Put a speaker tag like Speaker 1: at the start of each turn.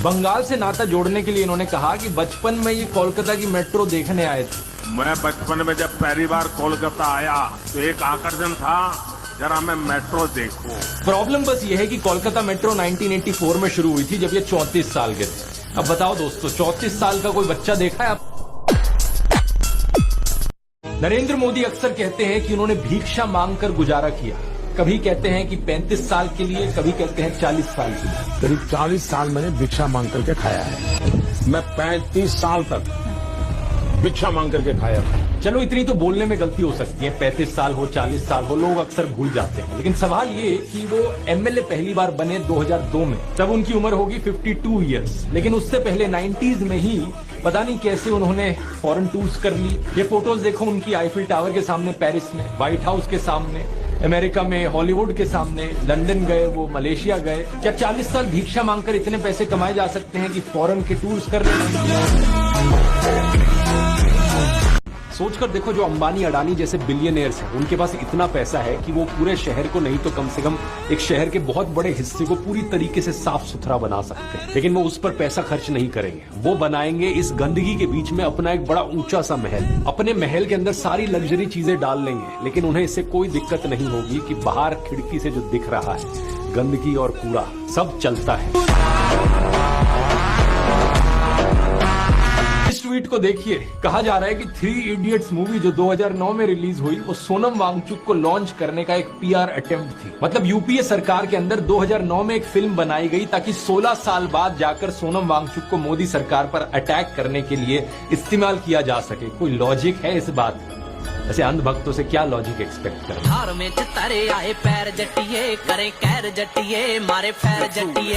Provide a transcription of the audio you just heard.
Speaker 1: बंगाल से नाता जोड़ने के लिए इन्होंने कहा कि बचपन में ये कोलकाता की मेट्रो देखने आए थे।
Speaker 2: मैं बचपन में जब पहली बार कोलकाता आया तो एक आकर्षण था, जरा मैं मेट्रो देखूं।
Speaker 1: प्रॉब्लम बस ये है कि कोलकाता मेट्रो 1984 में शुरू हुई थी, जब ये 34 साल के थे। अब बताओ दोस्तों, 34 साल का कोई बच्चा देखा है? नरेंद्र मोदी अक्सर कहते हैं कि उन्होंने भिक्षा मांगकर गुजारा किया। कभी कहते हैं कि 35 साल के लिए, कभी कहते हैं 40 साल के लिए।
Speaker 3: करीब 40 साल मैंने भिक्षा मांग करके खाया है। मैं 35 साल तक भिक्षा मांग करके खाया था।
Speaker 1: चलो इतनी तो बोलने में गलती हो सकती है, 35 साल हो 40 साल हो, लोग अक्सर भूल जाते हैं। लेकिन सवाल ये कि वो एमएलए पहली बार बने 2002 में, तब उनकी उम्र होगी 52 इयर्स। लेकिन उससे पहले 90s में ही पता नहीं कैसे उन्होंने फॉरेन टूर्स कर ली। ये फोटोज देखो उनकी, आईफिल टावर के सामने पेरिस में, व्हाइट हाउस के सामने अमेरिका में, हॉलीवुड के सामने, लंदन गए, वो मलेशिया गए। क्या 40 साल भिक्षा मांगकर इतने पैसे कमाए जा सकते हैं कि फॉरेन के टूर्स कर रहे? सोचकर देखो, जो अंबानी अडानी जैसे बिलियनियर्स हैं, उनके पास इतना पैसा है कि वो पूरे शहर को नहीं तो कम से कम एक शहर के बहुत बड़े हिस्से को पूरी तरीके से साफ सुथरा बना सकते हैं। लेकिन वो उस पर पैसा खर्च नहीं करेंगे। वो बनाएंगे इस गंदगी के बीच में अपना एक बड़ा ऊंचा सा महल। अपने महल के अंदर सारी लग्जरी चीजें डाल लेंगे, लेकिन उन्हें इससे कोई दिक्कत नहीं होगी कि बाहर खिड़की से जो दिख रहा है गंदगी और कूड़ा सब चलता है। इस ट्वीट को देखिए, कहा जा रहा है कि 3 इडियट्स मूवी जो 2009 में रिलीज हुई, वो सोनम वांगचुक को लॉन्च करने का एक पीआर अटेम्प्ट थी। मतलब यूपीए सरकार के अंदर 2009 में एक फिल्म बनाई गई ताकि 16 साल बाद जाकर सोनम वांगचुक को मोदी सरकार पर अटैक करने के लिए इस्तेमाल किया जा सके। कोई लॉजिक है इस बात में? ऐसे अंधभक्तों से क्या लॉजिक एक्सपेक्ट करें?
Speaker 4: में तारे आए पैर जटिए, करे कैर जटिए, मारे पैर जटिए।